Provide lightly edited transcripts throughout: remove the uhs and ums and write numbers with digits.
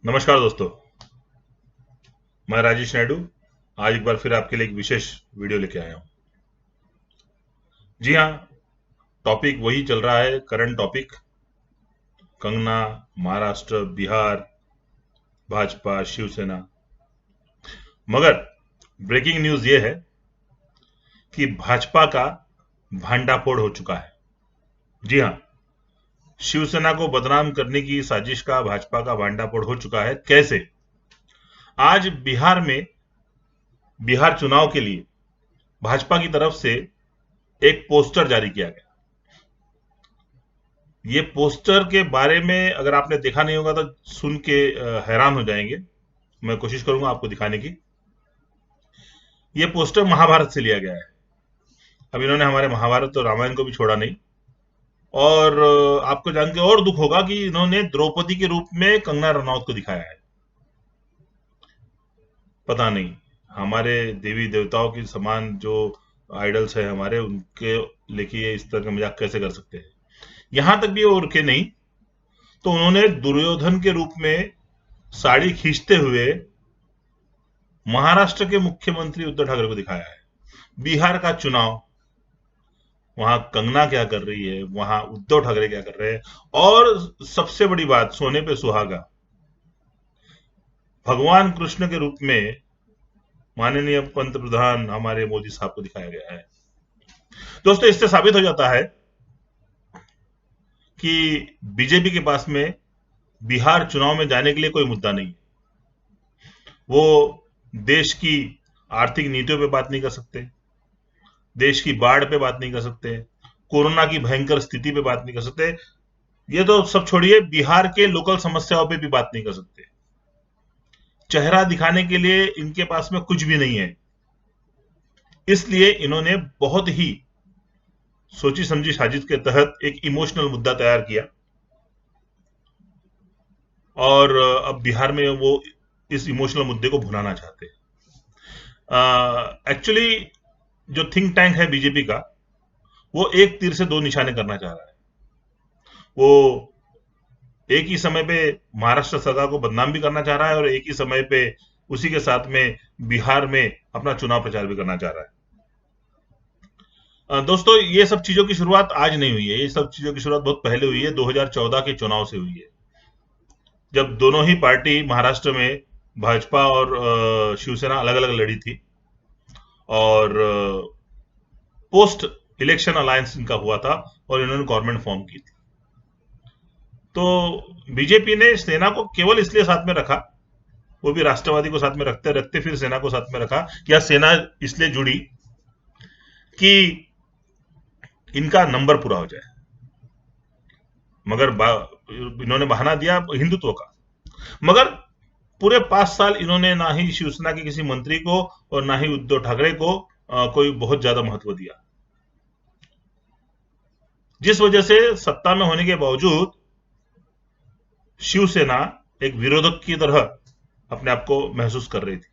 नमस्कार दोस्तों। मैं राजेश नायडू आज एक बार फिर आपके लिए एक विशेष वीडियो लेके आया हूं। जी हाँ, टॉपिक वही चल रहा है, करंट टॉपिक। कंगना, महाराष्ट्र, बिहार, भाजपा, शिवसेना। मगर ब्रेकिंग न्यूज ये है कि भाजपा का भांडाफोड़ हो चुका है। जी हाँ, शिवसेना को बदनाम करने की साजिश का भाजपा का भांडाफोड़ हो चुका है। कैसे? आज बिहार चुनाव के लिए भाजपा की तरफ से एक पोस्टर जारी किया गया। ये पोस्टर के बारे में अगर आपने देखा नहीं होगा तो सुन के हैरान हो जाएंगे। मैं कोशिश करूंगा आपको दिखाने की। ये पोस्टर महाभारत से लिया गया है। अब इन्होंने हमारे महाभारत और रामायण को भी छोड़ा नहीं। और आपको जान के और दुख होगा कि इन्होंने द्रौपदी के रूप में कंगना रनौत को दिखाया है। पता नहीं, हमारे देवी देवताओं के समान जो आइडल्स है हमारे, उनके लेके ये इस तरह का मजाक कैसे कर सकते हैं। यहां तक भी वो रुके नहीं, तो उन्होंने दुर्योधन के रूप में साड़ी खींचते हुए महाराष्ट्र के मुख्यमंत्री उद्धव ठाकरे को दिखाया है। बिहार का चुनाव, वहां कंगना क्या कर रही है, वहां उद्धव ठाकरे क्या कर रहे हैं। और सबसे बड़ी बात, सोने पे सुहागा, भगवान कृष्ण के रूप में माननीय पंतप्रधान हमारे मोदी साहब को दिखाया गया है। दोस्तों, इससे साबित हो जाता है कि बीजेपी के पास में बिहार चुनाव में जाने के लिए कोई मुद्दा नहीं है। वो देश की आर्थिक नीतियों पे बात नहीं कर सकते, देश की बाढ़ पे बात नहीं कर सकते, कोरोना की भयंकर स्थिति पे बात नहीं कर सकते। ये तो सब छोड़िए, बिहार के लोकल समस्याओं पे भी बात नहीं कर सकते। चेहरा दिखाने के लिए इनके पास में कुछ भी नहीं है। इसलिए इन्होंने बहुत ही सोची समझी साजिश के तहत एक इमोशनल मुद्दा तैयार किया। और अब बिहार में वो इस इमोशनल मुद्दे को भुनाना चाहते हैं। एक्चुअली जो थिंक टैंक है बीजेपी का, वो एक तीर से दो निशाने करना चाह रहा है। वो एक ही समय पे महाराष्ट्र सरकार को बदनाम भी करना चाह रहा है और एक ही समय पे उसी के साथ में बिहार में अपना चुनाव प्रचार भी करना चाह रहा है। दोस्तों, ये सब चीजों की शुरुआत आज नहीं हुई है। ये सब चीजों की शुरुआत बहुत पहले हुई है, 2014 के चुनाव से हुई है, जब दोनों ही पार्टी महाराष्ट्र में भाजपा और शिवसेना अलग अलग लड़ी थी। और पोस्ट इलेक्शन अलायंस इनका हुआ था और इन्होंने गवर्नमेंट फॉर्म की थी। तो बीजेपी ने सेना को केवल इसलिए साथ में रखा, वो भी राष्ट्रवादी को साथ में रखते रखते फिर सेना को साथ में रखा। या सेना इसलिए जुड़ी कि इनका नंबर पूरा हो जाए। मगर इन्होंने बहाना दिया हिंदुत्व का। मगर पूरे 5 साल इन्होंने ना ही शिवसेना के किसी मंत्री को और ना ही उद्धव ठाकरे को कोई बहुत ज्यादा महत्व दिया, जिस वजह से सत्ता में होने के बावजूद शिवसेना एक विरोधक की तरह अपने आप को महसूस कर रही थी।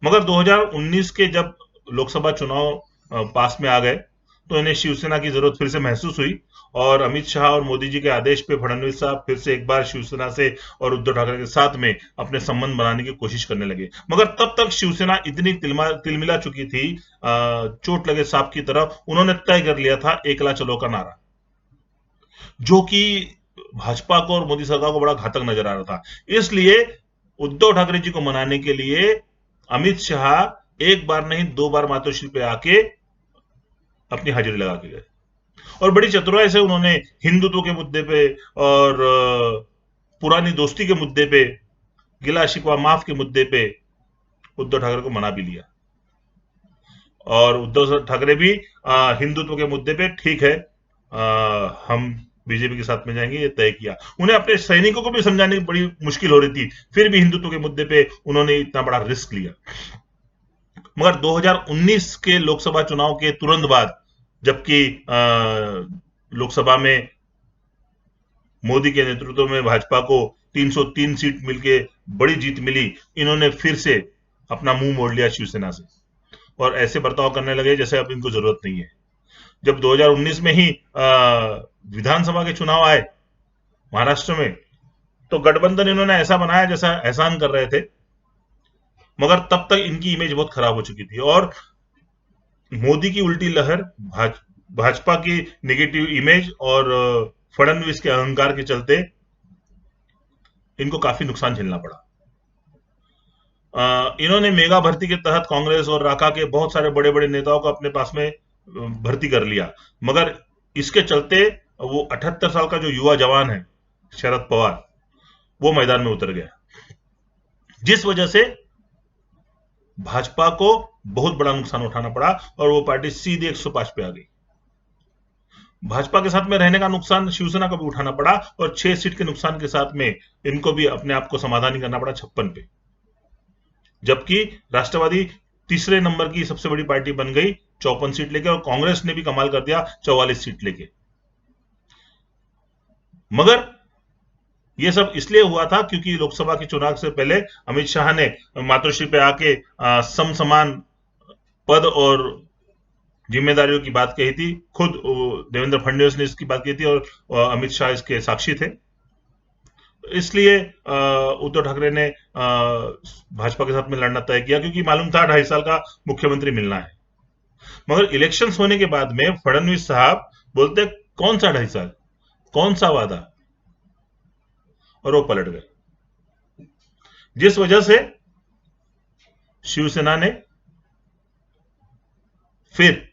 मगर 2019 के जब लोकसभा चुनाव पास में आ गए, तो इन्हें शिवसेना की जरूरत फिर से महसूस हुई और अमित शाह और मोदी जी के आदेश पे फडणवीस साहब फिर से एक बार शिवसेना से और उद्धव ठाकरे के साथ में अपने संबंध बनाने की कोशिश करने लगे। मगर तब तक शिवसेना इतनी तिलमिला चुकी थी, चोट लगे सांप की तरह। उन्होंने तय कर लिया था एकला चलो का नारा, जो कि भाजपा को और मोदी सरकार को बड़ा घातक नजर आ रहा था। इसलिए उद्धव ठाकरे जी को मनाने के लिए अमित शाह एक बार नहीं 2 बार मातोश्री पे आके अपनी हाजिरी लगा के गए। और बड़ी चतुराई से उन्होंने हिंदुत्व के मुद्दे पे और पुरानी दोस्ती के मुद्दे पे, गिला शिकवा माफ के मुद्दे पे उद्धव ठाकरे को मना भी लिया। और उद्धव ठाकरे भी हिंदुत्व के मुद्दे पे ठीक है, हम बीजेपी के साथ में जाएंगे, ये तय किया। उन्हें अपने सैनिकों को भी समझाने की बड़ी मुश्किल हो रही थी, फिर भी हिंदुत्व के मुद्दे पे उन्होंने इतना बड़ा रिस्क लिया। मगर 2019 के लोकसभा चुनाव के तुरंत बाद, जबकि लोकसभा में मोदी के नेतृत्व में भाजपा को 303 सीट मिलके बड़ी जीत मिली, इन्होंने फिर से अपना मुंह मोड़ लिया शिवसेना से और ऐसे बर्ताव करने लगे जैसे अब इनको जरूरत नहीं है। जब 2019 में ही विधानसभा के चुनाव आए महाराष्ट्र में, तो गठबंधन इन्होंने ऐसा बनाया जैसा एहसान कर रहे थे, मगर तब तक इनकी इमेज बहुत खराब हो चुकी थी और मोदी की उल्टी लहर, भाजपा की नेगेटिव इमेज और फडणवीस के अहंकार के चलते इनको काफी नुकसान झेलना पड़ा। इन्होंने मेगा भर्ती के तहत कांग्रेस और राका के बहुत सारे बड़े बड़े नेताओं को अपने पास में भर्ती कर लिया, मगर इसके चलते वो 78 साल का जो युवा जवान है शरद पवार, वो मैदान में उतर गया, जिस वजह से भाजपा को बहुत बड़ा नुकसान उठाना पड़ा और वो पार्टी सीधे 105 पे आ गई। भाजपा के साथ में रहने का नुकसान शिवसेना को भी उठाना पड़ा और 6 सीट के नुकसान के साथ में इनको भी अपने आप को समाधानी करना पड़ा 56 पे, जबकि राष्ट्रवादी तीसरे नंबर की सबसे बड़ी पार्टी बन गई 54 सीट लेके, और कांग्रेस ने भी कमाल कर दिया 44 सीट लेके। मगर यह सब इसलिए हुआ था क्योंकि लोकसभा के चुनाव से पहले अमित शाह ने मातोश्री पे आके समसमान पद और जिम्मेदारियों की बात कही थी। खुद देवेंद्र फडणवीस ने इसकी बात की थी और अमित शाह इसके साक्षी थे। इसलिए उद्धव ठाकरे ने भाजपा के साथ में लड़ना तय किया, क्योंकि मालूम था 2.5 साल का मुख्यमंत्री मिलना है। मगर इलेक्शंस होने के बाद में फडणवीस साहब बोलते कौन सा 2.5 साल, कौन सा वादा, और वो पलट गए, जिस वजह से शिवसेना ने फिर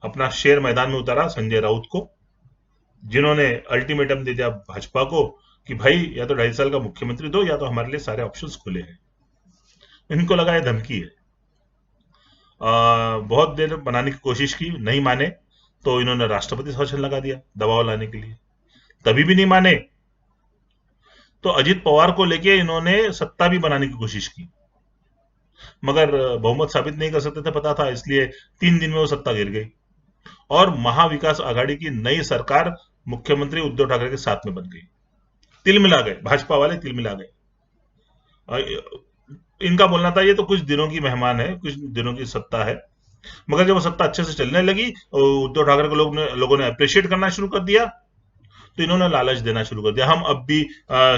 अपना शेर मैदान में उतारा संजय राउत को, जिन्होंने अल्टीमेटम दे दिया भाजपा को कि भाई या तो 2.5 साल का मुख्यमंत्री दो या तो हमारे लिए सारे ऑप्शंस खुले हैं। इनको लगा ये धमकी है। बहुत देर बनाने की कोशिश की, नहीं माने तो इन्होंने राष्ट्रपति शासन लगा दिया दबाव लाने के लिए, तभी भी नहीं माने तो अजित पवार को लेके इन्होंने सत्ता भी बनाने की कोशिश की, मगर बहुमत साबित नहीं कर सकते थे, पता था, इसलिए 3 दिन में वो सत्ता गिर गई और महाविकास आघाड़ी की नई सरकार मुख्यमंत्री उद्धव ठाकरे के साथ में बन गई। तिल मिला गए, भाजपा वाले तिल मिला गए। इनका बोलना था ये तो कुछ दिनों की मेहमान है, कुछ दिनों की सत्ता है, मगर जब वो सत्ता अच्छे से चलने लगी, उद्धव ठाकरे को लोगों ने अप्रिशिएट करना शुरू कर दिया, तो इन्होंने लालच देना शुरू कर दिया। हम अब भी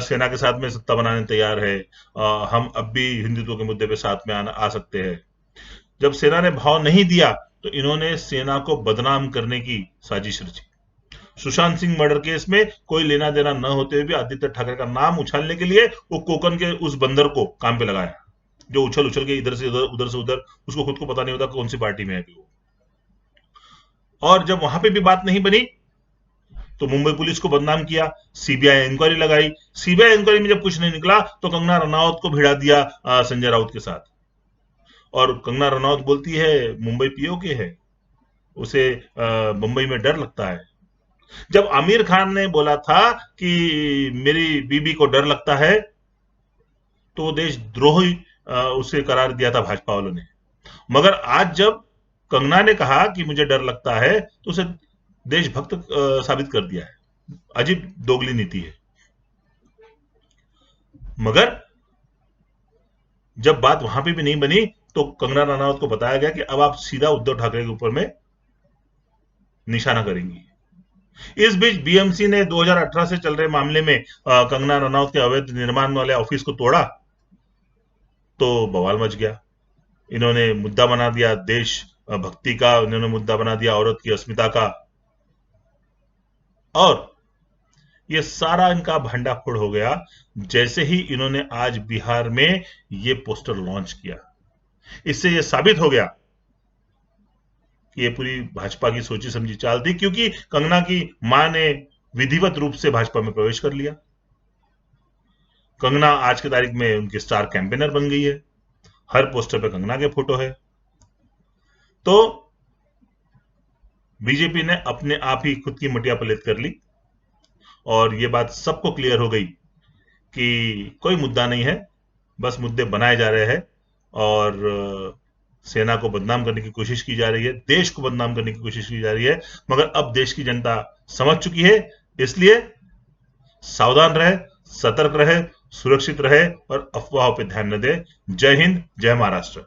सेना के साथ में सत्ता बनाने तैयार है, हम अब भी हिंदुत्व के मुद्दे पे साथ में आ सकते हैं। जब सेना ने भाव नहीं दिया तो इन्होंने सेना को बदनाम करने की साजिश रची। सुशांत सिंह मर्डर केस में कोई लेना देना न होते हुए भी आदित्य ठाकरे का नाम उछालने के लिए वो कोकन के उस बंदर को काम पे लगाया, जो उछल उछल के इधर से उधर, उसको खुद को पता नहीं होता कौन सी पार्टी में है वो। और जब वहां पे भी बात नहीं बनी तो मुंबई पुलिस को बदनाम किया, सीबीआई इंक्वायरी लगाई। सीबीआई इंक्वायरी में जब कुछ नहीं निकला तो कंगना रनौत को भिड़ा दिया संजय राउत के साथ, और कंगना रनौत बोलती है मुंबई पीओके है, उसे मुंबई में डर लगता है। जब आमिर खान ने बोला था कि मेरी बीबी को डर लगता है, तो वो देशद्रोही उसे करार दिया था भाजपा वालों ने। मगर आज जब कंगना ने कहा कि मुझे डर लगता है तो उसे देशभक्त साबित कर दिया है। अजीब दोगली नीति है। मगर जब बात वहां पे भी नहीं बनी तो कंगना रनौत को बताया गया कि अब आप सीधा उद्धव ठाकरे के ऊपर में निशाना करेंगी। इस बीच बीएमसी ने 2018 से चल रहे मामले में कंगना रनौत के अवैध निर्माण वाले ऑफिस को तोड़ा तो बवाल मच गया। इन्होंने मुद्दा बना दिया देश भक्ति का, इन्होंने मुद्दा बना दिया औरत की अस्मिता का, और ये सारा इनका भंडाफोड़ हो गया जैसे ही इन्होंने आज बिहार में ये पोस्टर लॉन्च किया। इससे ये साबित हो गया कि ये पूरी भाजपा की सोची समझी चाल थी, क्योंकि कंगना की मां ने विधिवत रूप से भाजपा में प्रवेश कर लिया। कंगना आज की तारीख में उनकी स्टार कैंपेनर बन गई है, हर पोस्टर पे कंगना के फोटो है। तो बीजेपी ने अपने आप ही खुद की मटिया पलित कर ली और ये बात सबको क्लियर हो गई कि कोई मुद्दा नहीं है, बस मुद्दे बनाए जा रहे हैं और सेना को बदनाम करने की कोशिश की जा रही है, देश को बदनाम करने की कोशिश की जा रही है। मगर अब देश की जनता समझ चुकी है, इसलिए सावधान रहे, सतर्क रहे, सुरक्षित रहे और अफवाहों पे ध्यान न दे। जय हिंद, जय महाराष्ट्र।